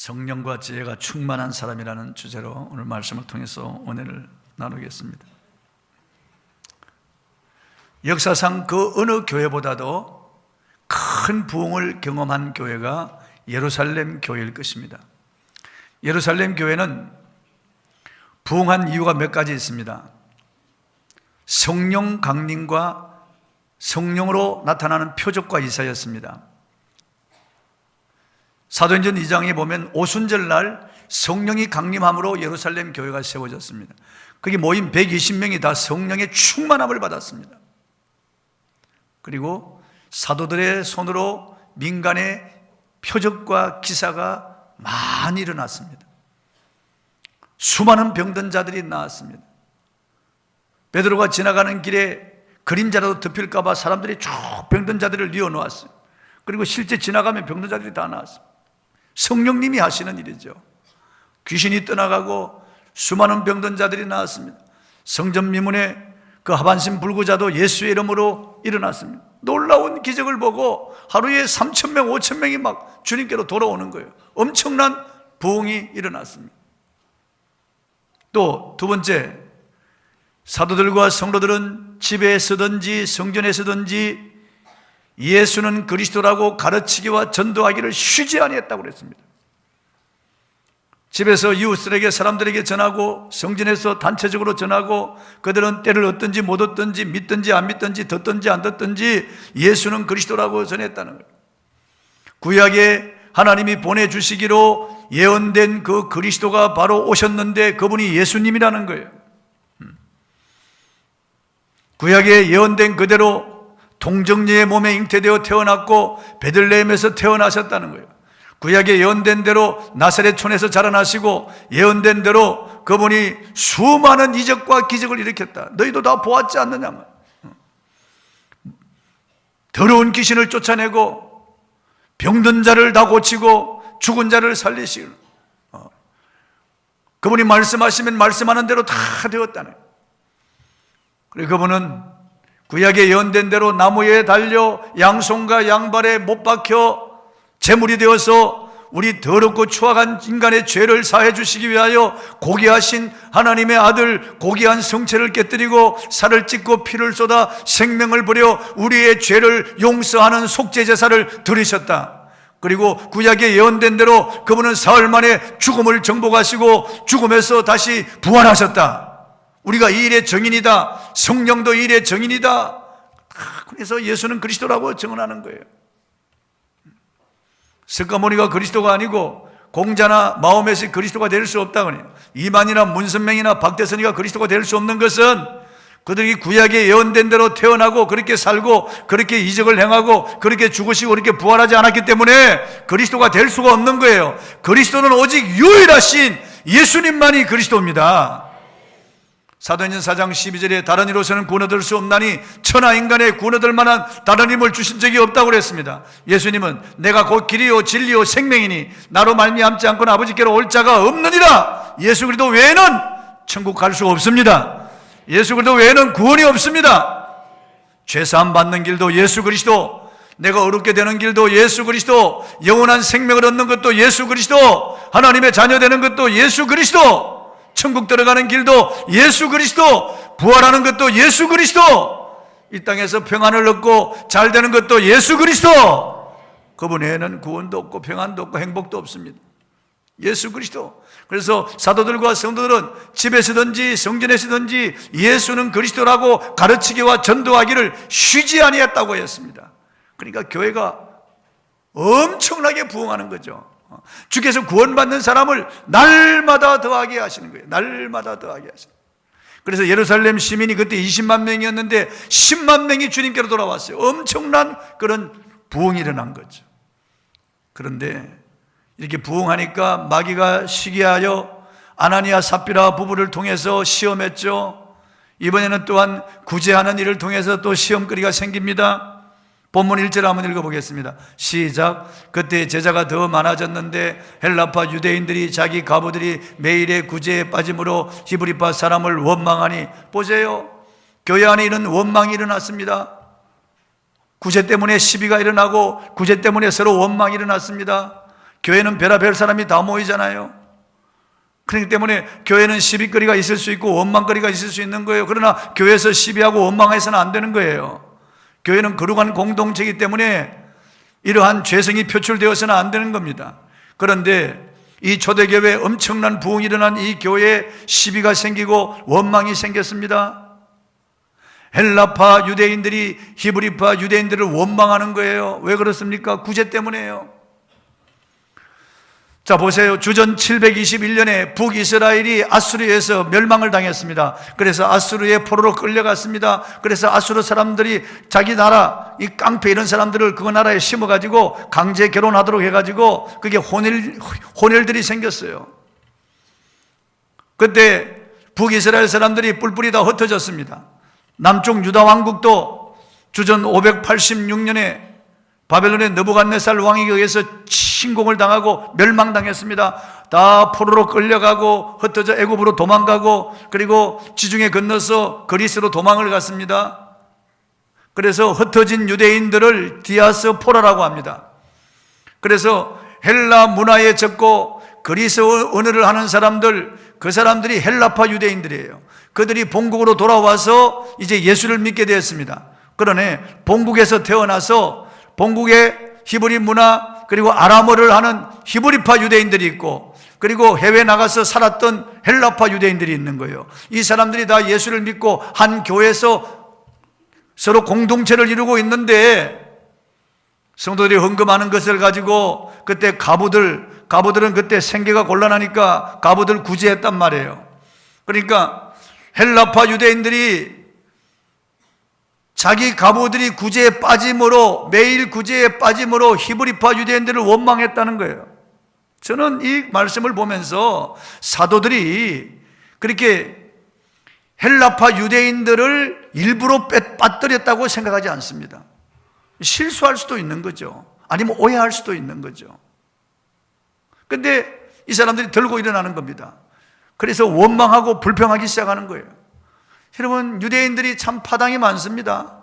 성령과 지혜가 충만한 사람이라는 주제로 오늘 말씀을 통해서 은혜를 나누겠습니다. 역사상 그 어느 교회보다도 큰 부흥을 경험한 교회가 예루살렘 교회일 것입니다. 예루살렘 교회는 부흥한 이유가 몇 가지 있습니다. 성령 강림과 성령으로 나타나는 표적과 이사였습니다. 사도행전 2장에 보면 오순절날 성령이 강림함으로 예루살렘 교회가 세워졌습니다. 거기 모인 120명이 다 성령의 충만함을 받았습니다. 그리고 사도들의 손으로 민간의 표적과 기사가 많이 일어났습니다. 수많은 병든 자들이 나왔습니다. 베드로가 지나가는 길에 그림자라도 덮일까 봐 사람들이 쭉 병든 자들을 뉘어놓았어요. 그리고 실제 지나가면 병든 자들이 다 나왔어요. 성령님이 하시는 일이죠. 귀신이 떠나가고 수많은 병든 자들이 나왔습니다. 성전 미문에 그 하반신 불구자도 예수의 이름으로 일어났습니다. 놀라운 기적을 보고 하루에 3,000명, 5,000명이 막 주님께로 돌아오는 거예요. 엄청난 부흥이 일어났습니다. 또 두 번째, 사도들과 성도들은 집에 서든지 성전에 서든지 예수는 그리스도라고 가르치기와 전도하기를 쉬지 아니했다고 그랬습니다. 집에서 이웃들에게, 사람들에게 전하고 성전에서 단체적으로 전하고 그들은 때를 얻든지 못 얻든지 믿든지 안 믿든지 듣든지 안 듣든지 예수는 그리스도라고 전했다는 거예요. 구약에 하나님이 보내주시기로 예언된 그 그리스도가 바로 오셨는데 그분이 예수님이라는 거예요. 구약에 예언된 그대로 동정녀의 몸에 잉태되어 태어났고 베들레헴에서 태어나셨다는 거예요. 구약에 예언된 대로 나사렛촌에서 자라나시고 예언된 대로 그분이 수많은 이적과 기적을 일으켰다. 너희도 다 보았지 않느냐. 더러운 귀신을 쫓아내고 병든 자를 다 고치고 죽은 자를 살리시고 그분이 말씀하시면 말씀하는 대로 다 되었다는 거예요. 그리고 그분은 구약에 예언된 대로 나무에 달려 양손과 양발에 못 박혀 제물이 되어서 우리 더럽고 추악한 인간의 죄를 사해 주시기 위하여 고귀하신 하나님의 아들 고귀한 성체를 깨뜨리고 살을 찢고 피를 쏟아 생명을 버려 우리의 죄를 용서하는 속죄 제사를 드리셨다. 그리고 구약에 예언된 대로 그분은 사흘 만에 죽음을 정복하시고 죽음에서 다시 부활하셨다. 우리가 이 일의 증인이다. 성령도 이 일의 증인이다. 그래서 예수는 그리스도라고 증언하는 거예요. 석가모니가 그리스도가 아니고 공자나 마호멧이 그리스도가 될 수 없다 그래요. 이만희나 문선명이나 박대선이가 그리스도가 될 수 없는 것은 그들이 구약에 예언된 대로 태어나고 그렇게 살고 그렇게 이적을 행하고 그렇게 죽으시고 그렇게 부활하지 않았기 때문에 그리스도가 될 수가 없는 거예요. 그리스도는 오직 유일하신 예수님만이 그리스도입니다. 사도행전 4장 12절에 다른 이로서는 구원 얻을 수 없나니 천하 인간의 구원 얻을 만한 다른 힘을 주신 적이 없다고 그랬습니다. 예수님은 내가 곧 길이요 진리요 생명이니 나로 말미암지 않고는 아버지께로 올 자가 없느니라. 예수 그리스도 외에는 천국 갈 수가 없습니다. 예수 그리스도 외에는 구원이 없습니다. 죄사함 받는 길도 예수 그리스도, 내가 어렵게 되는 길도 예수 그리스도, 영원한 생명을 얻는 것도 예수 그리스도, 하나님의 자녀 되는 것도 예수 그리스도, 천국 들어가는 길도 예수 그리스도, 부활하는 것도 예수 그리스도, 이 땅에서 평안을 얻고 잘 되는 것도 예수 그리스도. 그분 외에는 구원도 없고 평안도 없고 행복도 없습니다. 예수 그리스도. 그래서 사도들과 성도들은 집에서든지 성전에서든지 예수는 그리스도라고 가르치기와 전도하기를 쉬지 아니했다고 했습니다. 그러니까 교회가 엄청나게 부흥하는 거죠. 주께서 구원받는 사람을 날마다 더하게 하시는 거예요. 날마다 더하게 하시는 거예요. 그래서 예루살렘 시민이 그때 20만 명이었는데 10만 명이 주님께로 돌아왔어요. 엄청난 그런 부흥이 일어난 거죠. 그런데 이렇게 부흥하니까 마귀가 시기하여 아나니아 삽비라 부부를 통해서 시험했죠. 이번에는 또한 구제하는 일을 통해서 또 시험거리가 생깁니다. 본문 1절 한번 읽어보겠습니다. 시작. 그때 제자가 더 많아졌는데 헬라파 유대인들이 자기 가부들이 매일의 구제에 빠짐으로 히브리파 사람을 원망하니, 보세요, 교회 안에 이런 원망이 일어났습니다. 구제 때문에 시비가 일어나고 구제 때문에 서로 원망이 일어났습니다. 교회는 별의별 사람이 다 모이잖아요. 그렇기 때문에 교회는 시비거리가 있을 수 있고 원망거리가 있을 수 있는 거예요. 그러나 교회에서 시비하고 원망해서는 안 되는 거예요. 교회는 거룩한 공동체이기 때문에 이러한 죄성이 표출되어서는 안 되는 겁니다. 그런데 이 초대교회에 엄청난 부흥이 일어난 이 교회에 시비가 생기고 원망이 생겼습니다. 헬라파 유대인들이 히브리파 유대인들을 원망하는 거예요. 왜 그렇습니까? 구제 때문에요. 자, 보세요. 주전 721년에 북이스라엘이 아수르에서 멸망을 당했습니다. 그래서 아수르의 포로로 끌려갔습니다. 그래서 아수르 사람들이 자기 나라, 이 깡패 이런 사람들을 그 나라에 심어가지고 강제 결혼하도록 해가지고 그게 혼혈들이 생겼어요. 그때 북이스라엘 사람들이 뿔뿔이 다 흩어졌습니다. 남쪽 유다 왕국도 주전 586년에 바벨론의 느부갓네살 왕에게 의해서 침공을 당하고 멸망당했습니다. 다 포로로 끌려가고 흩어져 애굽으로 도망가고 그리고 지중해 건너서 그리스로 도망을 갔습니다. 그래서 흩어진 유대인들을 디아스포라라고 합니다. 그래서 헬라 문화에 적고 그리스 언어를 하는 사람들, 그 사람들이 헬라파 유대인들이에요. 그들이 본국으로 돌아와서 이제 예수를 믿게 되었습니다. 그러네 본국에서 태어나서 본국의 히브리 문화 그리고 아람어를 하는 히브리파 유대인들이 있고 그리고 해외 나가서 살았던 헬라파 유대인들이 있는 거예요. 이 사람들이 다 예수를 믿고 한 교회에서 서로 공동체를 이루고 있는데 성도들이 헌금하는 것을 가지고 그때 가부들은 그때 생계가 곤란하니까 가부들 구제했단 말이에요. 그러니까 헬라파 유대인들이 자기 가부들이 구제에 빠짐으로 매일 구제에 빠짐으로 히브리파 유대인들을 원망했다는 거예요. 저는 이 말씀을 보면서 사도들이 그렇게 헬라파 유대인들을 일부러 빠뜨렸다고 생각하지 않습니다. 실수할 수도 있는 거죠. 아니면 오해할 수도 있는 거죠. 그런데 이 사람들이 들고 일어나는 겁니다. 그래서 원망하고 불평하기 시작하는 거예요. 여러분, 유대인들이 참 파당이 많습니다.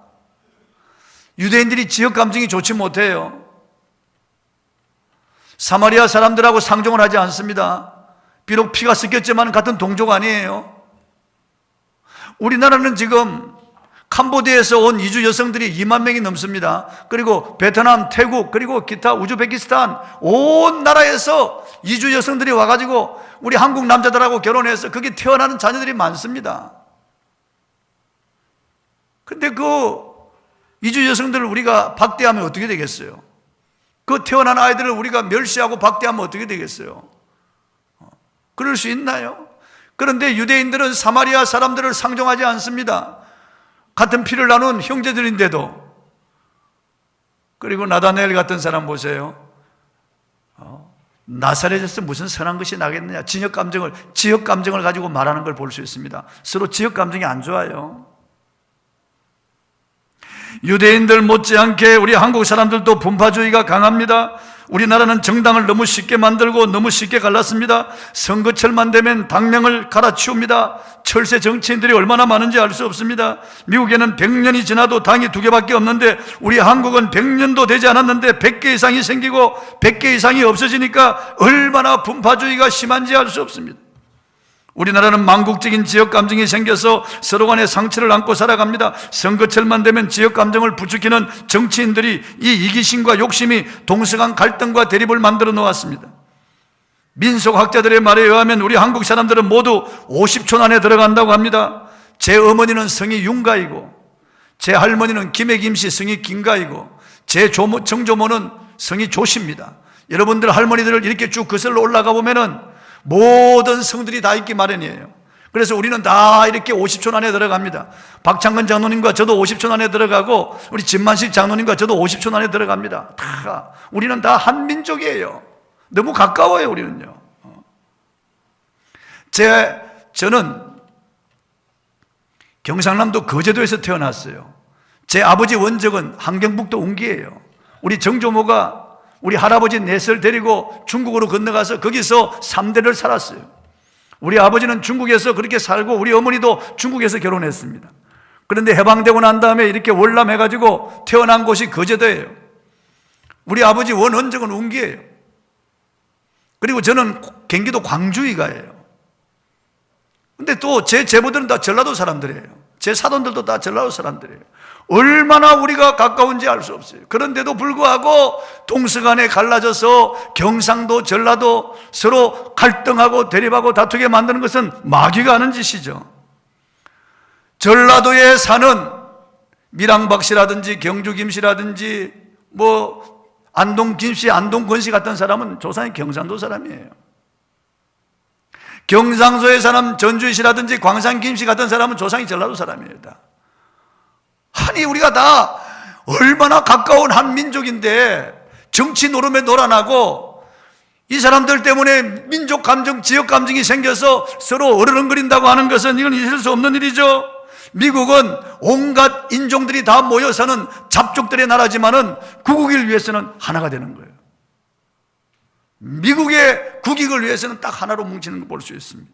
유대인들이 지역 감정이 좋지 못해요. 사마리아 사람들하고 상종을 하지 않습니다. 비록 피가 섞였지만 같은 동족 아니에요. 우리나라는 지금 캄보디아에서 온 이주 여성들이 2만 명이 넘습니다. 그리고 베트남, 태국, 그리고 기타 우즈베키스탄 온 나라에서 이주 여성들이 와가지고 우리 한국 남자들하고 결혼해서 거기 태어나는 자녀들이 많습니다. 근데 그 이주 여성들을 우리가 박대하면 어떻게 되겠어요? 그 태어난 아이들을 우리가 멸시하고 박대하면 어떻게 되겠어요? 그럴 수 있나요? 그런데 유대인들은 사마리아 사람들을 상종하지 않습니다. 같은 피를 나눈 형제들인데도. 그리고 나다나엘 같은 사람 보세요. 나사렛에서 무슨 선한 것이 나겠느냐? 지역 감정을 가지고 말하는 걸 볼 수 있습니다. 서로 지역 감정이 안 좋아요. 유대인들 못지않게 우리 한국 사람들도 분파주의가 강합니다. 우리나라는 정당을 너무 쉽게 만들고 너무 쉽게 갈랐습니다. 선거철만 되면 당명을 갈아치웁니다. 철새 정치인들이 얼마나 많은지 알 수 없습니다. 미국에는 100년이 지나도 당이 2개밖에 없는데 우리 한국은 100년도 되지 않았는데 100개 이상이 생기고 100개 이상이 없어지니까 얼마나 분파주의가 심한지 알 수 없습니다. 우리나라는 망국적인 지역 감정이 생겨서 서로 간에 상처를 안고 살아갑니다. 선거철만 되면 지역 감정을 부추기는 정치인들이 이 이기심과 욕심이 동서간 갈등과 대립을 만들어 놓았습니다. 민속학자들의 말에 의하면 우리 한국 사람들은 모두 50촌 안에 들어간다고 합니다. 제 어머니는 성이 윤가이고 제 할머니는 김해김씨 성이 김가이고 제 정조모는 성이 조씨입니다. 여러분들 할머니들을 이렇게 쭉 거슬러 올라가 보면은 모든 성들이 다 있기 마련이에요. 그래서 우리는 다 이렇게 50촌 안에 들어갑니다. 박창근 장로님과 저도 50촌 안에 들어가고 우리 진만식 장로님과 저도 50촌 안에 들어갑니다. 다 우리는 다 한 민족이에요. 너무 가까워요. 우리는요. 저는 경상남도 거제도에서 태어났어요. 제 아버지 원적은 함경북도 웅기예요. 우리 정조모가 우리 할아버지 넷을 데리고 중국으로 건너가서 거기서 3대를 살았어요. 우리 아버지는 중국에서 그렇게 살고 우리 어머니도 중국에서 결혼했습니다. 그런데 해방되고 난 다음에 이렇게 월남해가지고 태어난 곳이 거제도예요. 우리 아버지 원원적은 웅기예요. 그리고 저는 경기도 광주이가예요. 근데 또 제 제보들은 다 전라도 사람들이에요. 제 사돈들도 다 전라도 사람들이에요. 얼마나 우리가 가까운지 알 수 없어요. 그런데도 불구하고 동서간에 갈라져서 경상도, 전라도 서로 갈등하고 대립하고 다투게 만드는 것은 마귀가 하는 짓이죠. 전라도에 사는 밀항박 씨라든지 경주 김 씨라든지 안동 김 씨, 안동 권 씨 같은 사람은 조상이 경상도 사람이에요. 경상도에 사는 전주 씨라든지 광산 김 씨 같은 사람은 조상이 전라도 사람이에요. 다. 아니 우리가 다 얼마나 가까운 한 민족인데 정치 노름에 놀아나고 이 사람들 때문에 민족 감정, 지역 감정이 생겨서 서로 어르렁거린다고 하는 것은 이건 있을 수 없는 일이죠. 미국은 온갖 인종들이 다 모여 사는 잡족들의 나라지만은 국익을 위해서는 하나가 되는 거예요. 미국의 국익을 위해서는 딱 하나로 뭉치는 걸 볼 수 있습니다.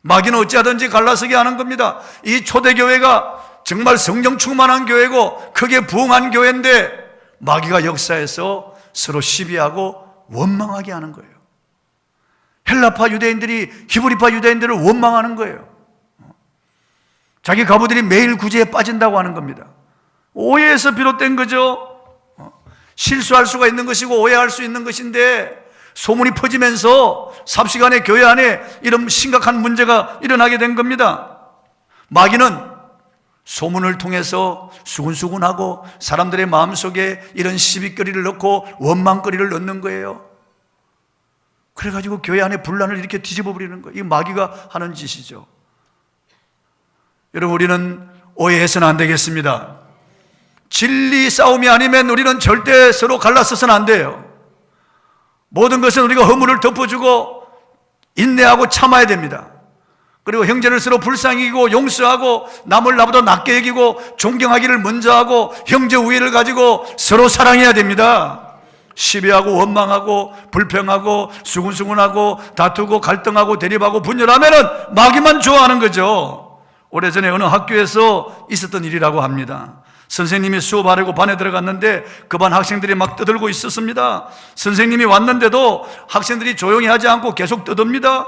마귀는 어찌하든지 갈라서게 하는 겁니다. 이 초대교회가 정말 성령 충만한 교회고 크게 부흥한 교회인데 마귀가 역사에서 서로 시비하고 원망하게 하는 거예요. 헬라파 유대인들이 히브리파 유대인들을 원망하는 거예요. 자기 가부들이 매일 구제에 빠진다고 하는 겁니다. 오해에서 비롯된 거죠. 실수할 수가 있는 것이고 오해할 수 있는 것인데 소문이 퍼지면서 삽시간에 교회 안에 이런 심각한 문제가 일어나게 된 겁니다. 마귀는 소문을 통해서 수군수군하고 사람들의 마음속에 이런 시비거리를 넣고 원망거리를 넣는 거예요. 그래가지고 교회 안에 분란을 이렇게 뒤집어 버리는 거예요. 이 마귀가 하는 짓이죠. 여러분, 우리는 오해해서는 안 되겠습니다. 진리 싸움이 아니면 우리는 절대 서로 갈라서서는 안 돼요. 모든 것은 우리가 허물을 덮어주고 인내하고 참아야 됩니다. 그리고 형제를 서로 불쌍히 여기고 용서하고 남을 나보다 낮게 여기고 존경하기를 먼저 하고 형제 우애를 가지고 서로 사랑해야 됩니다. 시비하고 원망하고 불평하고 수군수군하고 다투고 갈등하고 대립하고 분열하면은 마귀만 좋아하는 거죠. 오래전에 어느 학교에서 있었던 일이라고 합니다. 선생님이 수업하려고 반에 들어갔는데 그 반 학생들이 막 떠들고 있었습니다. 선생님이 왔는데도 학생들이 조용히 하지 않고 계속 떠듭니다.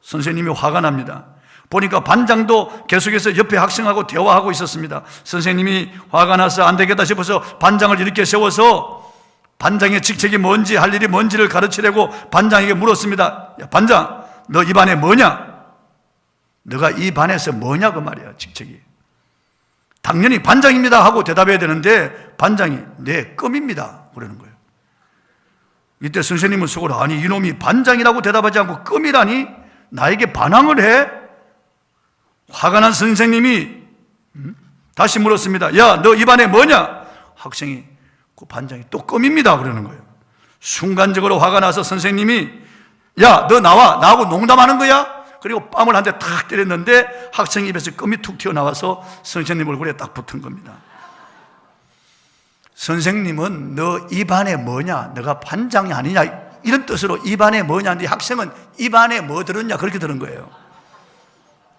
선생님이 화가 납니다. 보니까 반장도 계속해서 옆에 학생하고 대화하고 있었습니다. 선생님이 화가 나서 안 되겠다 싶어서 반장을 이렇게 세워서 반장의 직책이 뭔지 할 일이 뭔지를 가르치려고 반장에게 물었습니다. 야, 반장, 너 이 반에 뭐냐? 너가 이 반에서 뭐냐고 말이야, 직책이. 당연히 반장입니다 하고 대답해야 되는데 반장이 네, 껌입니다 그러는 거예요. 이때 선생님은 속으로 아니 이놈이 반장이라고 대답하지 않고 껌이라니 나에게 반항을 해? 화가 난 선생님이 다시 물었습니다. 야, 너 이 반에 뭐냐? 학생이 그 반장이 또 껌입니다 그러는 거예요. 순간적으로 화가 나서 선생님이 야, 너 나와, 나하고 농담하는 거야? 그리고 뺨을 한 대 탁 때렸는데 학생 입에서 껌이 툭 튀어나와서 선생님 얼굴에 딱 붙은 겁니다. 선생님은 너 이 반에 뭐냐? 너가 반장이 아니냐? 이런 뜻으로 이 반에 뭐냐는데 학생은 이 반에 뭐 들었냐? 그렇게 들은 거예요.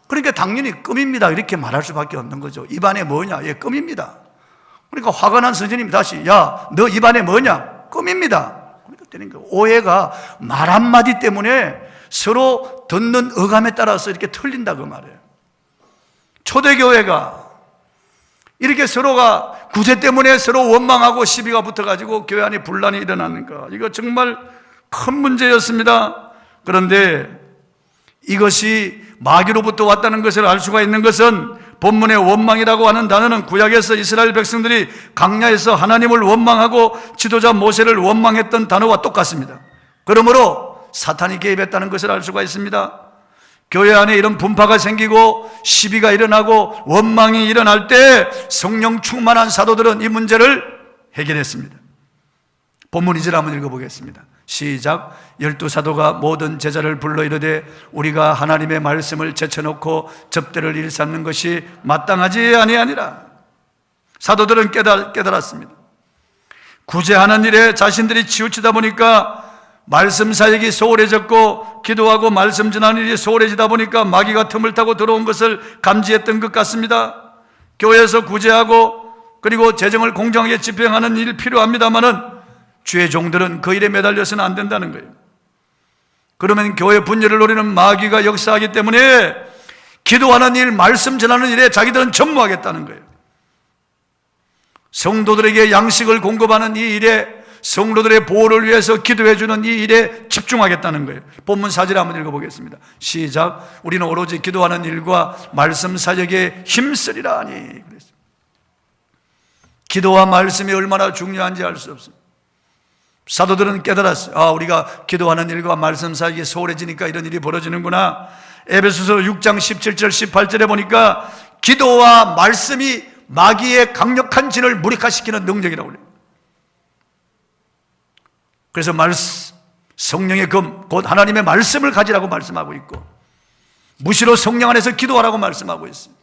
그러니까 당연히 껌입니다 이렇게 말할 수밖에 없는 거죠. 이 반에 뭐냐? 예, 껌입니다. 그러니까 화가 난 선생님이 다시 야, 너 이 반에 뭐냐? 껌입니다. 그러니까 되는 거예요. 오해가 말 한마디 때문에 서로 듣는 어감에 따라서 이렇게 틀린다 그 말이에요. 초대교회가 이렇게 서로가 구제 때문에 서로 원망하고 시비가 붙어가지고 교회 안에 분란이 일어나는가, 이거 정말 큰 문제였습니다. 그런데 이것이 마귀로부터 왔다는 것을 알 수가 있는 것은 본문의 원망이라고 하는 단어는 구약에서 이스라엘 백성들이 광야에서 하나님을 원망하고 지도자 모세를 원망했던 단어와 똑같습니다. 그러므로 사탄이 개입했다는 것을 알 수가 있습니다. 교회 안에 이런 분파가 생기고 시비가 일어나고 원망이 일어날 때 성령 충만한 사도들은 이 문제를 해결했습니다. 본문 2절 한번 읽어보겠습니다. 시작. 12사도가 모든 제자를 불러 이르되 우리가 하나님의 말씀을 제쳐놓고 접대를 일삼는 것이 마땅하지 아니하니라. 사도들은 깨달았습니다. 구제하는 일에 자신들이 치우치다 보니까 말씀 사역이 소홀해졌고 기도하고 말씀 전하는 일이 소홀해지다 보니까 마귀가 틈을 타고 들어온 것을 감지했던 것 같습니다. 교회에서 구제하고 그리고 재정을 공정하게 집행하는 일 필요합니다마는 주의 종들은 그 일에 매달려서는 안 된다는 거예요. 그러면 교회 분열을 노리는 마귀가 역사하기 때문에 기도하는 일, 말씀 전하는 일에 자기들은 전무하겠다는 거예요. 성도들에게 양식을 공급하는 이 일에, 성도들의 보호를 위해서 기도해 주는 이 일에 집중하겠다는 거예요. 본문 4절 한번 읽어보겠습니다. 시작. 우리는 오로지 기도하는 일과 말씀 사역에 힘쓰리라 하니. 그랬어요. 기도와 말씀이 얼마나 중요한지 알 수 없습니다. 사도들은 깨달았어요. 우리가 기도하는 일과 말씀 사이에 소홀해지니까 이런 일이 벌어지는구나. 에베소서 6장 17절 18절에 보니까 기도와 말씀이 마귀의 강력한 진을 무력화시키는 능력이라고 그래요. 그래서 성령의 금, 곧 하나님의 말씀을 가지라고 말씀하고 있고, 무시로 성령 안에서 기도하라고 말씀하고 있습니다.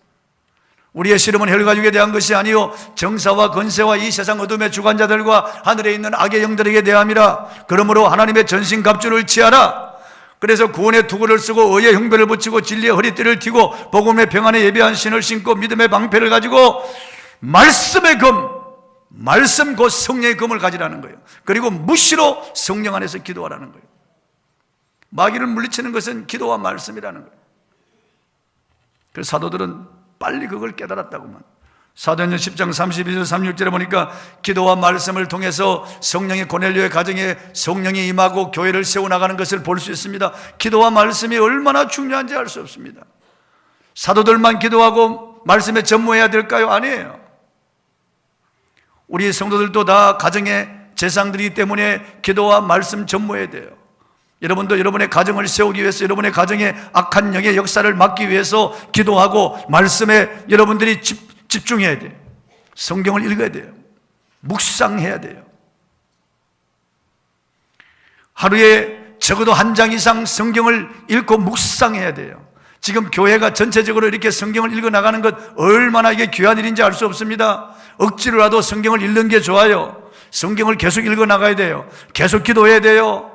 우리의 씨름은 혈과 육에 대한 것이 아니요 정사와 권세와 이 세상 어둠의 주관자들과 하늘에 있는 악의 영들에게 대함이라. 그러므로 하나님의 전신갑주를 취하라. 그래서 구원의 투구를 쓰고 의의 형배를 붙이고 진리의 허리띠를 띠고 복음의 평안에 예비한 신을 신고 믿음의 방패를 가지고 말씀의 금, 말씀 곧 성령의 금을 가지라는 거예요. 그리고 무시로 성령 안에서 기도하라는 거예요. 마귀를 물리치는 것은 기도와 말씀이라는 거예요. 그래서 사도들은 빨리 그걸 깨달았다고만. 사도행전 10장 32절 36절에 보니까 기도와 말씀을 통해서 성령이 고넬료의 가정에 성령이 임하고 교회를 세워나가는 것을 볼 수 있습니다. 기도와 말씀이 얼마나 중요한지 알 수 없습니다. 사도들만 기도하고 말씀에 전무해야 될까요? 아니에요. 우리 성도들도 다 가정의 재상들이기 때문에 기도와 말씀 전무해야 돼요. 여러분도 여러분의 가정을 세우기 위해서, 여러분의 가정의 악한 영의 역사를 막기 위해서 기도하고 말씀에 여러분들이 집중해야 돼요. 성경을 읽어야 돼요. 묵상해야 돼요. 하루에 적어도 한 장 이상 성경을 읽고 묵상해야 돼요. 지금 교회가 전체적으로 이렇게 성경을 읽어 나가는 것 얼마나 이게 귀한 일인지 알 수 없습니다. 억지로라도 성경을 읽는 게 좋아요. 성경을 계속 읽어 나가야 돼요. 계속 기도해야 돼요.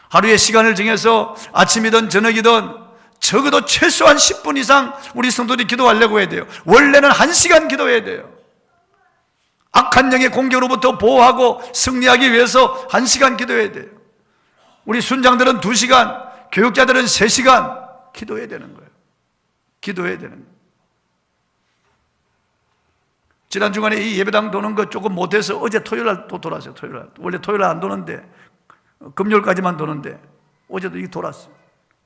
하루에 시간을 정해서 아침이든 저녁이든 적어도 최소한 10분 이상 우리 성도들이 기도하려고 해야 돼요. 원래는 1시간 기도해야 돼요. 악한 영의 공격으로부터 보호하고 승리하기 위해서 1시간 기도해야 돼요. 우리 순장들은 2시간, 교육자들은 3시간 기도해야 되는 거예요. 기도해야 되는 거예요. 지난 주간에 이 예배당 도는 거 조금 못해서 어제 토요일날 또 돌았어요. 토요일날. 원래 토요일날 안 도는데 금요일까지만 도는데 어제도 이게 돌았어요.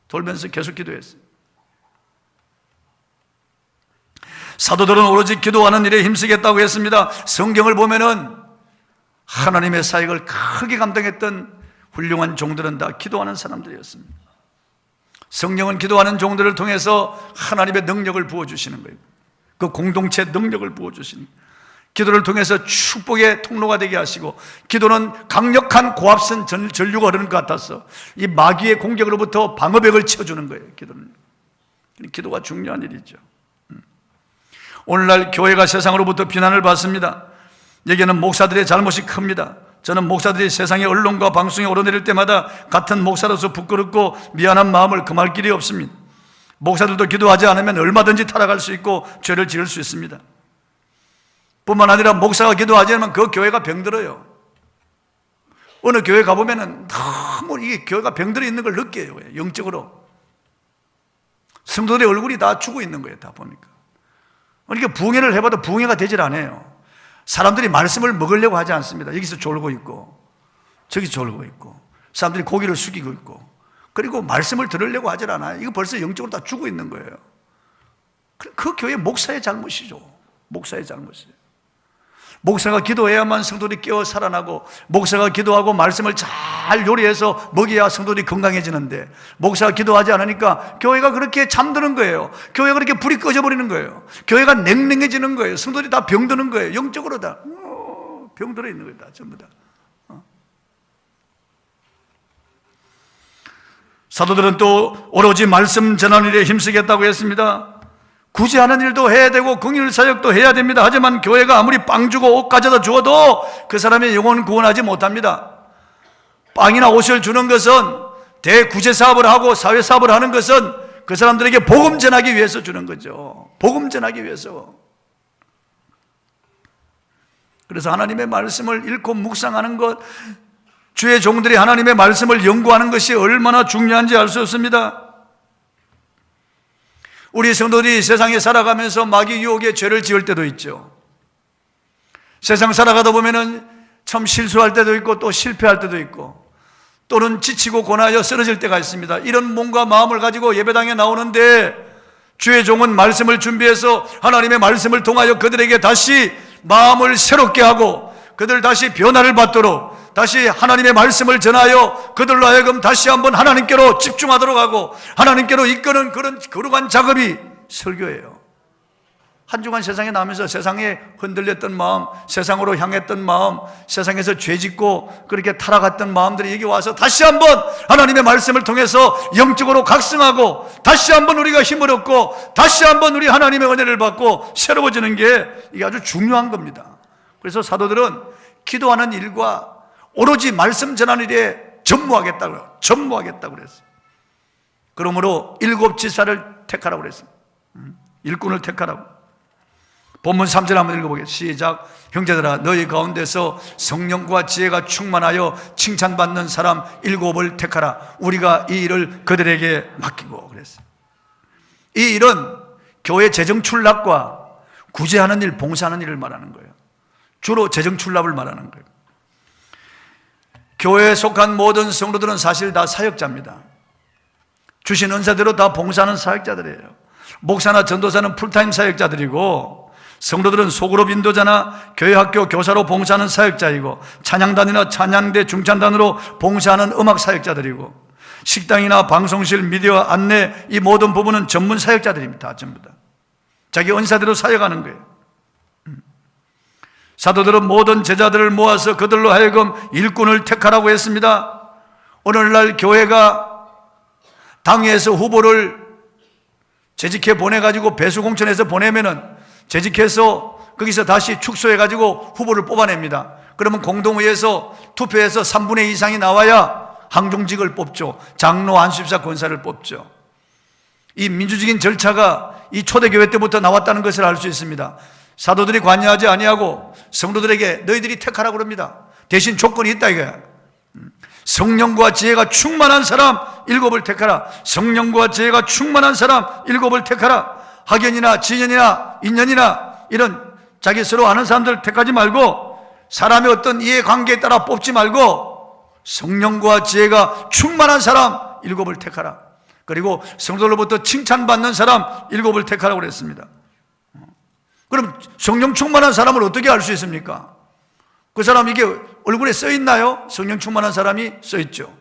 돌면서 계속 기도했어요. 사도들은 오로지 기도하는 일에 힘쓰겠다고 했습니다. 성경을 보면은 하나님의 사역을 크게 감당했던 훌륭한 종들은 다 기도하는 사람들이었습니다. 성령은 기도하는 종들을 통해서 하나님의 능력을 부어주시는 거예요. 그 공동체 능력을 부어주시는 거예요. 기도를 통해서 축복의 통로가 되게 하시고, 기도는 강력한 고압선 전류가 흐르는 것 같아서 이 마귀의 공격으로부터 방어벽을 쳐주는 거예요. 기도는. 기도가 중요한 일이죠. 오늘날 교회가 세상으로부터 비난을 받습니다. 여기에는 목사들의 잘못이 큽니다. 저는 목사들이 세상의 언론과 방송에 오르내릴 때마다 같은 목사로서 부끄럽고 미안한 마음을 금할 길이 없습니다. 목사들도 기도하지 않으면 얼마든지 타락할 수 있고 죄를 지을 수 있습니다. 뿐만 아니라 목사가 기도하지 않으면 그 교회가 병들어요. 어느 교회 가보면은 너무 이게 교회가 병들어 있는 걸 느껴요. 영적으로. 성도들의 얼굴이 다 죽어 있는 거예요. 다 보니까. 그러니까 부흥회를 해봐도 부흥회가 되질 않아요. 사람들이 말씀을 먹으려고 하지 않습니다. 여기서 졸고 있고 저기 졸고 있고 사람들이 고개를 숙이고 있고, 그리고 말씀을 들으려고 하질 않아요. 이거 벌써 영적으로 다 죽어 있는 거예요. 그 교회 목사의 잘못이죠. 목사의 잘못이에요. 목사가 기도해야만 성도들이 깨어 살아나고, 목사가 기도하고 말씀을 잘 요리해서 먹여야 성도들이 건강해지는데, 목사가 기도하지 않으니까 교회가 그렇게 잠드는 거예요. 교회가 그렇게 불이 꺼져버리는 거예요. 교회가 냉랭해지는 거예요. 성도들이 다 병드는 거예요. 영적으로 다 병들어 있는 거예요. 다 전부 다. 사도들은 또 오로지 말씀 전하는 일에 힘쓰겠다고 했습니다. 굳이 하는 일도 해야 되고 긍휼 사역도 해야 됩니다. 하지만 교회가 아무리 빵 주고 옷 가져다 주어도 그 사람의 영혼 구원하지 못합니다. 빵이나 옷을 주는 것은 대구제 사업을 하고 사회 사업을 하는 것은 그 사람들에게 복음 전하기 위해서 주는 거죠. 복음 전하기 위해서. 그래서 하나님의 말씀을 읽고 묵상하는 것, 주의 종들이 하나님의 말씀을 연구하는 것이 얼마나 중요한지 알 수 없습니다. 우리 성도들이 세상에 살아가면서 마귀 유혹에 죄를 지을 때도 있죠. 세상 살아가다 보면은 참 실수할 때도 있고 또 실패할 때도 있고 또는 지치고 고나여 쓰러질 때가 있습니다. 이런 몸과 마음을 가지고 예배당에 나오는데 주의 종은 말씀을 준비해서 하나님의 말씀을 통하여 그들에게 다시 마음을 새롭게 하고 그들 다시 변화를 받도록 다시 하나님의 말씀을 전하여 그들로 하여금 다시 한번 하나님께로 집중하도록 하고 하나님께로 이끄는 그런 거룩한 작업이 설교예요. 한 주간 세상에 나오면서 세상에 흔들렸던 마음, 세상으로 향했던 마음, 세상에서 죄짓고 그렇게 타락했던 마음들이 여기 와서 다시 한번 하나님의 말씀을 통해서 영적으로 각성하고 다시 한번 우리가 힘을 얻고 다시 한번 우리 하나님의 은혜를 받고 새로워지는 게 이게 아주 중요한 겁니다. 그래서 사도들은 기도하는 일과 오로지 말씀 전하는 일에 전무하겠다고 그랬어요. 그러므로 7 지사를 택하라고 그랬어요. 일꾼을 택하라고. 본문 3절 한번 읽어보겠습니다. 시작. 형제들아 너희 가운데서 성령과 지혜가 충만하여 칭찬받는 사람 7을 택하라. 우리가 이 일을 그들에게 맡기고 그랬어요. 이 일은 교회 재정 출납과 구제하는 일, 봉사하는 일을 말하는 거예요. 주로 재정 출납을 말하는 거예요. 교회에 속한 모든 성도들은 사실 다 사역자입니다. 주신 은사대로 다 봉사하는 사역자들이에요. 목사나 전도사는 풀타임 사역자들이고 성도들은 소그룹 인도자나 교회 학교 교사로 봉사하는 사역자이고 찬양단이나 찬양대 중찬단으로 봉사하는 음악 사역자들이고 식당이나 방송실, 미디어, 안내 이 모든 부분은 전문 사역자들입니다. 전부 다 자기 은사대로 사역하는 거예요. 사도들은 모든 제자들을 모아서 그들로 하여금 일꾼을 택하라고 했습니다. 오늘날 교회가 당회에서 후보를 재직해 보내가지고 배수공천에서 보내면은 재직해서 거기서 다시 축소해가지고 후보를 뽑아냅니다. 그러면 공동회에서 투표해서 3분의 2 이상이 나와야 항종직을 뽑죠. 장로, 안수집사, 권사를 뽑죠. 이 민주적인 절차가 이 초대교회 때부터 나왔다는 것을 알 수 있습니다. 사도들이 관여하지 아니하고 성도들에게 너희들이 택하라고 그럽니다. 대신 조건이 있다 이거야. 성령과 지혜가 충만한 사람 7을 택하라. 성령과 지혜가 충만한 사람 7을 택하라. 학연이나 지연이나 인연이나 이런 자기 서로 아는 사람들 택하지 말고 사람의 어떤 이해관계에 따라 뽑지 말고 성령과 지혜가 충만한 사람 7을 택하라. 그리고 성도들로부터 칭찬받는 사람 7을 택하라고 그랬습니다. 그럼 성령 충만한 사람을 어떻게 알 수 있습니까? 그 사람 이게 얼굴에 써 있나요? 성령 충만한 사람이 써 있죠.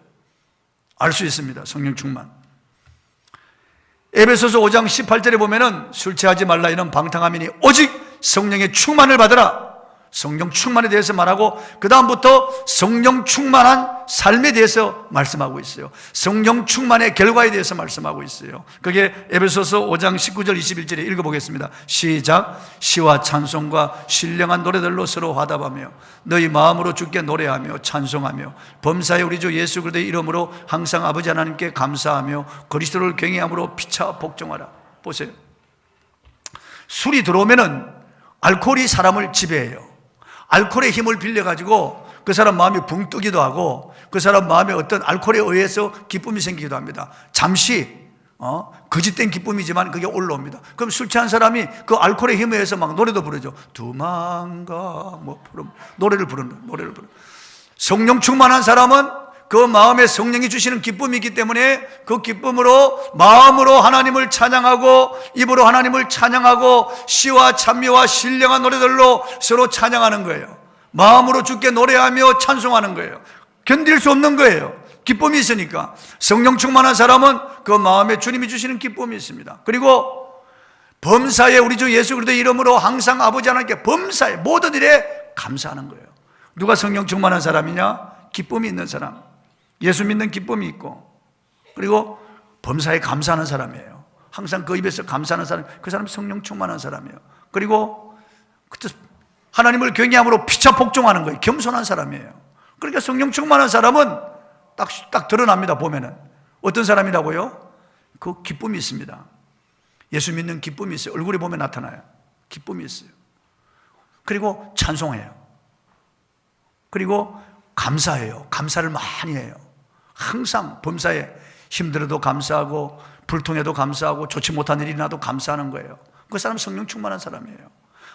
알 수 있습니다. 성령 충만. 에베소서 5장 18절에 보면은 술 취하지 말라 이는 방탕함이니 오직 성령의 충만을 받으라. 성령 충만에 대해서 말하고 그 다음부터 성령 충만한 삶에 대해서 말씀하고 있어요. 성령 충만의 결과에 대해서 말씀하고 있어요. 그게 에베소서 5장 19절 21절에 읽어보겠습니다. 시작. 시와 찬송과 신령한 노래들로 서로 화답하며 너희 마음으로 주께 노래하며 찬송하며 범사에 우리 주 예수 그리스도의 이름으로 항상 아버지 하나님께 감사하며 그리스도를 경외함으로 피차 복종하라. 보세요. 술이 들어오면은 알코올이 사람을 지배해요. 알코올의 힘을 빌려가지고 그 사람 마음이 붕 뜨기도 하고 그 사람 마음에 어떤 알코올에 의해서 기쁨이 생기기도 합니다. 잠시 거짓된 기쁨이지만 그게 올라옵니다. 그럼 술 취한 사람이 그 알코올의 힘에 의해서 막 노래도 부르죠. 도망가 노래를 부르는. 성령 충만한 사람은 그 마음에 성령이 주시는 기쁨이 있기 때문에 그 기쁨으로 마음으로 하나님을 찬양하고 입으로 하나님을 찬양하고 시와 찬미와 신령한 노래들로 서로 찬양하는 거예요. 마음으로 주께 노래하며 찬송하는 거예요. 견딜 수 없는 거예요. 기쁨이 있으니까. 성령 충만한 사람은 그 마음에 주님이 주시는 기쁨이 있습니다. 그리고 범사에 우리 주 예수 그리스도의 이름으로 항상 아버지 하나님께 범사에 모든 일에 감사하는 거예요. 누가 성령 충만한 사람이냐? 기쁨이 있는 사람. 예수 믿는 기쁨이 있고 그리고 범사에 감사하는 사람이에요. 항상 그 입에서 감사하는 사람, 그 사람이 성령 충만한 사람이에요. 그리고 하나님을 경외함으로 피차 복종하는 거예요. 겸손한 사람이에요. 그러니까 성령 충만한 사람은 딱 드러납니다. 보면은 어떤 사람이라고요? 그 기쁨이 있습니다. 예수 믿는 기쁨이 있어요. 얼굴에 보면 나타나요. 기쁨이 있어요. 그리고 찬송해요. 그리고 감사해요. 감사를 많이 해요. 항상 범사에 힘들어도 감사하고 불통해도 감사하고 좋지 못한 일이 나도 감사하는 거예요. 그 사람은 성령 충만한 사람이에요.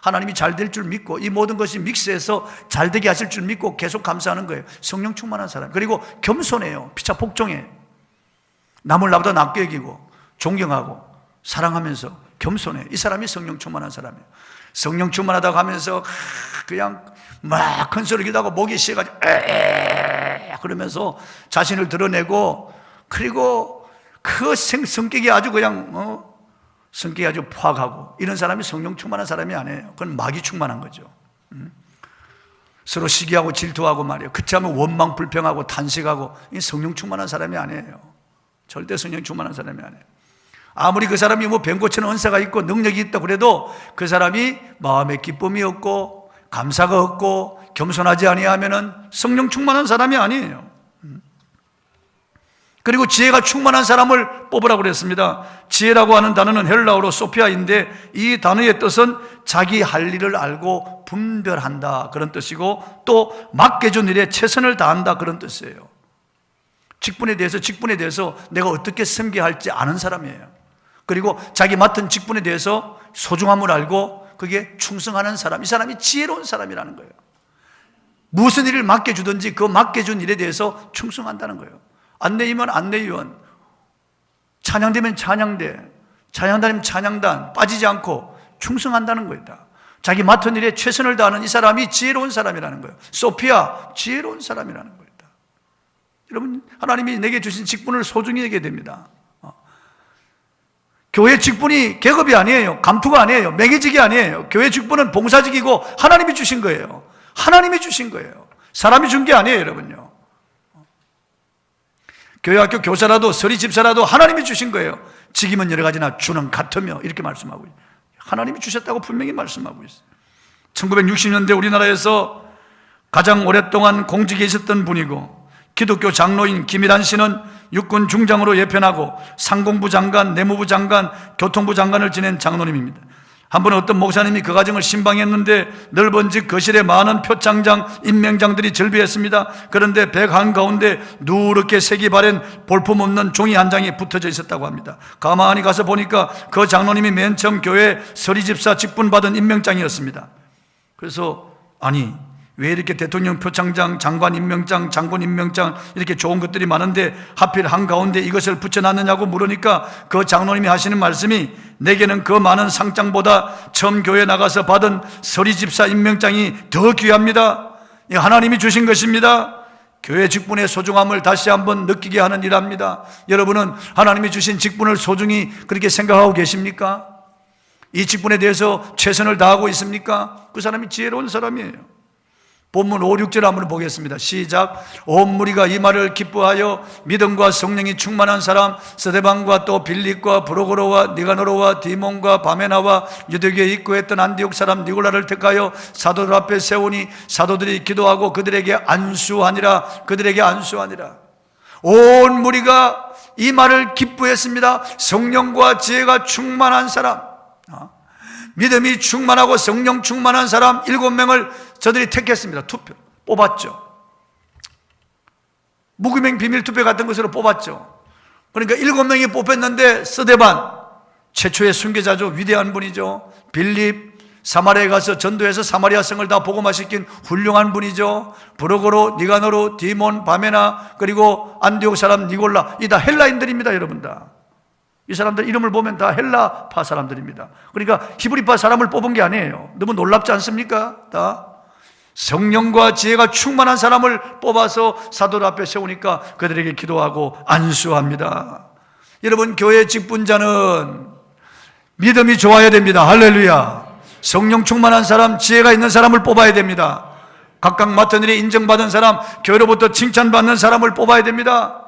하나님이 잘 될 줄 믿고 이 모든 것이 믹스해서 잘 되게 하실 줄 믿고 계속 감사하는 거예요. 성령 충만한 사람. 그리고 겸손해요. 피차 복종해요. 남을 나보다 낮게 여기고 존경하고 사랑하면서 겸손해. 이 사람이 성령 충만한 사람이에요. 성령 충만하다고 하면서 그냥 막 큰 소리 기도하고 목이 쉬어가지고 그러면서 자신을 드러내고, 그리고 그 성격이 아주 그냥 성격이 아주 포악하고 이런 사람이 성령 충만한 사람이 아니에요. 그건 마귀 충만한 거죠. 서로 시기하고 질투하고 말이에요. 그치하면 원망 불평하고 탄식하고, 이 성령 충만한 사람이 아니에요. 절대 성령 충만한 사람이 아니에요. 아무리 그 사람이 뭐 병 고치는 은사가 있고 능력이 있다 그래도 그 사람이 마음에 기쁨이 없고 감사가 없고 겸손하지 아니하면은 성령 충만한 사람이 아니에요. 그리고 지혜가 충만한 사람을 뽑으라고 그랬습니다. 지혜라고 하는 단어는 헬라어로 소피아인데 이 단어의 뜻은 자기 할 일을 알고 분별한다 그런 뜻이고, 또 맡겨준 일에 최선을 다한다 그런 뜻이에요. 직분에 대해서 내가 어떻게 섬겨야 할지 아는 사람이에요. 그리고 자기 맡은 직분에 대해서 소중함을 알고 그게 충성하는 사람, 이 사람이 지혜로운 사람이라는 거예요. 무슨 일을 맡겨주든지 그 맡겨준 일에 대해서 충성한다는 거예요. 안내위면 안내위원, 찬양대면 찬양대, 찬양단이면 찬양단, 빠지지 않고 충성한다는 거다. 자기 맡은 일에 최선을 다하는 이 사람이 지혜로운 사람이라는 거예요. 소피아, 지혜로운 사람이라는 거다. 여러분, 하나님이 내게 주신 직분을 소중히 여겨야 됩니다. 교회 직분이 계급이 아니에요. 감투가 아니에요. 매개직이 아니에요. 교회 직분은 봉사직이고 하나님이 주신 거예요. 하나님이 주신 거예요. 사람이 준 게 아니에요, 여러분요. 교회 학교 교사라도 서리 집사라도 하나님이 주신 거예요. 직임은 여러 가지나 주는 같으며 이렇게 말씀하고 있어요. 하나님이 주셨다고 분명히 말씀하고 있어요. 1960년대 우리나라에서 가장 오랫동안 공직에 있었던 분이고, 기독교 장로인 김일환 씨는 육군 중장으로 예편하고 상공부 장관, 내무부 장관, 교통부 장관을 지낸 장로님입니다. 한 번 어떤 목사님이 그 가정을 신방했는데 넓은 집 거실에 많은 표창장, 임명장들이 절비했습니다. 그런데 백 한가운데 누렇게 색이 바랜 볼품없는 종이 한 장이 붙어져 있었다고 합니다. 가만히 가서 보니까 그 장로님이 맨 처음 교회 서리집사 직분 받은 임명장이었습니다. 그래서 아니, 왜 이렇게 대통령 표창장, 장관 임명장, 장군 임명장 이렇게 좋은 것들이 많은데 하필 한가운데 이것을 붙여놨느냐고 물으니까 그 장로님이 하시는 말씀이, 내게는 그 많은 상장보다 처음 교회 나가서 받은 서리집사 임명장이 더 귀합니다. 하나님이 주신 것입니다. 교회 직분의 소중함을 다시 한번 느끼게 하는 일합니다. 여러분은 하나님이 주신 직분을 소중히 그렇게 생각하고 계십니까? 이 직분에 대해서 최선을 다하고 있습니까? 그 사람이 지혜로운 사람이에요. 본문 5, 6절 한번 보겠습니다. 시작. 온 무리가 이 말을 기뻐하여 믿음과 성령이 충만한 사람 스데반과 또 빌립과 브로고로와 니가노로와 디몬과 바메나와 유대교에 입구했던 안디옥 사람 니골라를 택하여 사도들 앞에 세우니 사도들이 기도하고 그들에게 안수하니라. 그들에게 안수하니라. 온 무리가 이 말을 기뻐했습니다. 성령과 지혜가 충만한 사람, 믿음이 충만하고 성령 충만한 사람 7명을 저들이 택했습니다. 투표 뽑았죠. 무기명 비밀 투표 같은 것으로 뽑았죠. 그러니까 7명이 뽑혔는데 스데반, 최초의 순교자죠. 위대한 분이죠. 빌립, 사마리아에 가서 전도해서 사마리아 성을 다 복음화시킨 훌륭한 분이죠. 브로고로, 니가노로, 디몬, 바메나, 그리고 안디옥 사람 니골라, 이 다 헬라인들입니다. 여러분 다. 이 사람들 이름을 보면 다 헬라파 사람들입니다. 그러니까 히브리파 사람을 뽑은 게 아니에요. 너무 놀랍지 않습니까? 다 성령과 지혜가 충만한 사람을 뽑아서 사도들 앞에 세우니까 그들에게 기도하고 안수합니다. 여러분, 교회 직분자는 믿음이 좋아야 됩니다. 할렐루야. 성령 충만한 사람, 지혜가 있는 사람을 뽑아야 됩니다. 각각 맡은 일에 인정받은 사람, 교회로부터 칭찬받는 사람을 뽑아야 됩니다.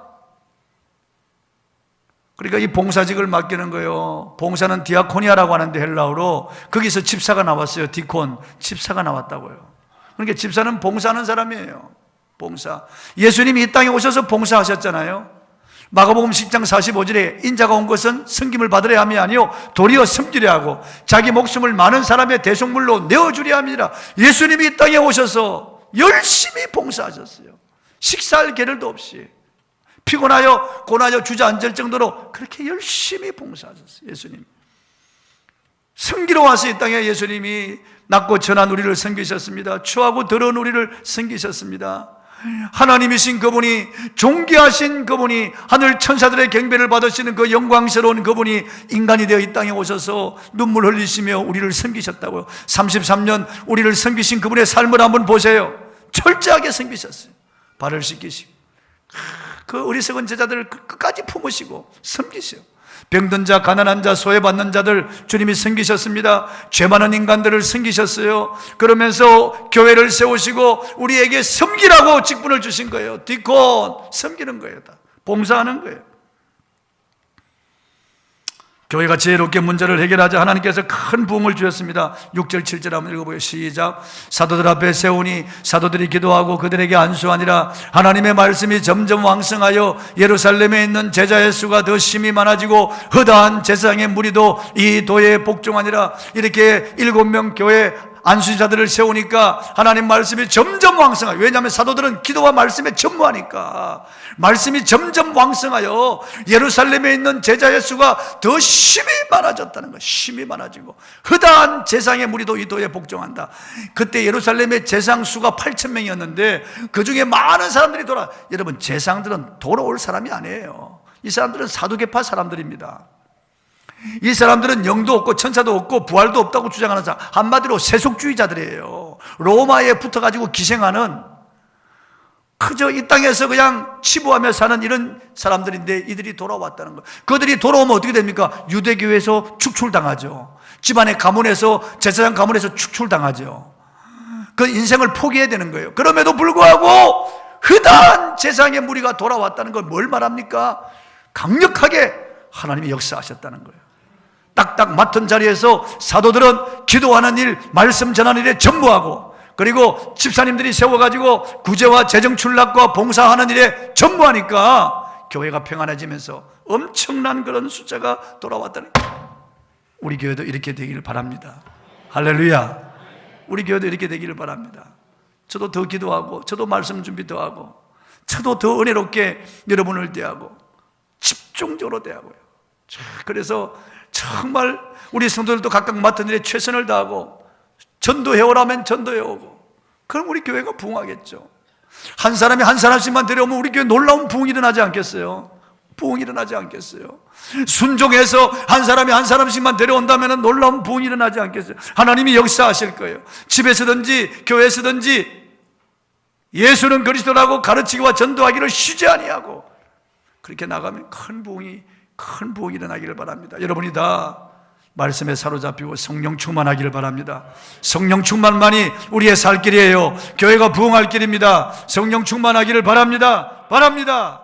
그러니까 이 봉사직을 맡기는 거예요. 봉사는 디아코니아라고 하는데 헬라어로 거기서 집사가 나왔어요. 디콘, 집사가 나왔다고요. 그러니까 집사는 봉사하는 사람이에요. 봉사. 예수님이 이 땅에 오셔서 봉사하셨잖아요. 마가복음 10장 45절에 인자가 온 것은 섬김을 받으려 함이 아니요 도리어 섬기려 하고 자기 목숨을 많은 사람의 대속물로 내어주려 함이라. 예수님이 이 땅에 오셔서 열심히 봉사하셨어요. 식사할 겨를도 없이 피곤하여 고나여 주저앉을 정도로 그렇게 열심히 봉사하셨어요. 예수님 섬기러 와서 이 땅에 예수님이 낮고 천한 우리를 섬기셨습니다. 추하고 더러운 우리를 섬기셨습니다. 하나님이신 그분이, 존귀하신 그분이, 하늘 천사들의 경배를 받으시는 그 영광스러운 그분이 인간이 되어 이 땅에 오셔서 눈물 흘리시며 우리를 섬기셨다고요. 33년 우리를 섬기신 그분의 삶을 한번 보세요. 철저하게 섬기셨어요. 발을 씻기시고 그 어리석은 제자들을 끝까지 품으시고 섬기세요. 병든 자, 가난한 자, 소외받는 자들 주님이 섬기셨습니다. 죄 많은 인간들을 섬기셨어요. 그러면서 교회를 세우시고 우리에게 섬기라고 직분을 주신 거예요. 디콘, 섬기는 거예요. 다 봉사하는 거예요. 교회가 지혜롭게 문제를 해결하자 하나님께서 큰 부흥을 주셨습니다. 6절 7절 한번 읽어보요. 시작. 사도들 앞에 세우니 사도들이 기도하고 그들에게 안수하니라. 하나님의 말씀이 점점 왕성하여 예루살렘에 있는 제자의 수가 더 심히 많아지고 허다한 제사장의 무리도 이 도에 복종하니라. 이렇게 7명 교회 안수자들을 세우니까 하나님 말씀이 점점 왕성하여, 왜냐하면 사도들은 기도와 말씀에 전무하니까 말씀이 점점 왕성하여 예루살렘에 있는 제자의 수가 더 심히 많아졌다는 거예요. 심히 많아지고 허다한 제사장의 무리도 이 도에 복종한다. 그때 예루살렘의 제사장 수가 8,000명이었는데 그 중에 많은 사람들이 여러분, 제사장들은 돌아올 사람이 아니에요. 이 사람들은 사두개파 사람들입니다. 이 사람들은 영도 없고 천사도 없고 부활도 없다고 주장하는 사람, 한마디로 세속주의자들이에요. 로마에 붙어가지고 기생하는, 그저 이 땅에서 그냥 치부하며 사는 이런 사람들인데 이들이 돌아왔다는 거예요. 그들이 돌아오면 어떻게 됩니까? 유대교회에서 축출당하죠. 집안의 가문에서, 제사장 가문에서 축출당하죠. 그 인생을 포기해야 되는 거예요. 그럼에도 불구하고 허다한 제사장의 무리가 돌아왔다는 걸 뭘 말합니까? 강력하게 하나님이 역사하셨다는 거예요. 딱딱 맡은 자리에서 사도들은 기도하는 일, 말씀 전하는 일에 전무하고, 그리고 집사님들이 세워가지고 구제와 재정 출납과 봉사하는 일에 전무하니까 교회가 평안해지면서 엄청난 그런 숫자가 돌아왔다는 거예요. 우리 교회도 이렇게 되기를 바랍니다. 할렐루야. 우리 교회도 이렇게 되기를 바랍니다. 저도 더 기도하고, 저도 말씀 준비 더 하고, 저도 더 은혜롭게 여러분을 대하고 집중적으로 대하고요. 그래서 정말 우리 성도들도 각각 맡은 일에 최선을 다하고 전도해오라면 전도해오고, 그럼 우리 교회가 부흥하겠죠. 한 사람이 한 사람씩만 데려오면 우리 교회 놀라운 부흥이 일어나지 않겠어요? 부흥이 일어나지 않겠어요? 순종해서 한 사람이 한 사람씩만 데려온다면 놀라운 부흥이 일어나지 않겠어요? 하나님이 역사하실 거예요. 집에서든지 교회에서든지 예수는 그리스도라고 가르치기와 전도하기를 쉬지 아니하고 그렇게 나가면 큰 부흥이 일어나기를 바랍니다. 여러분이 다 말씀에 사로잡히고 성령 충만하기를 바랍니다. 성령 충만만이 우리의 살 길이에요. 교회가 부흥할 길입니다. 성령 충만하기를 바랍니다.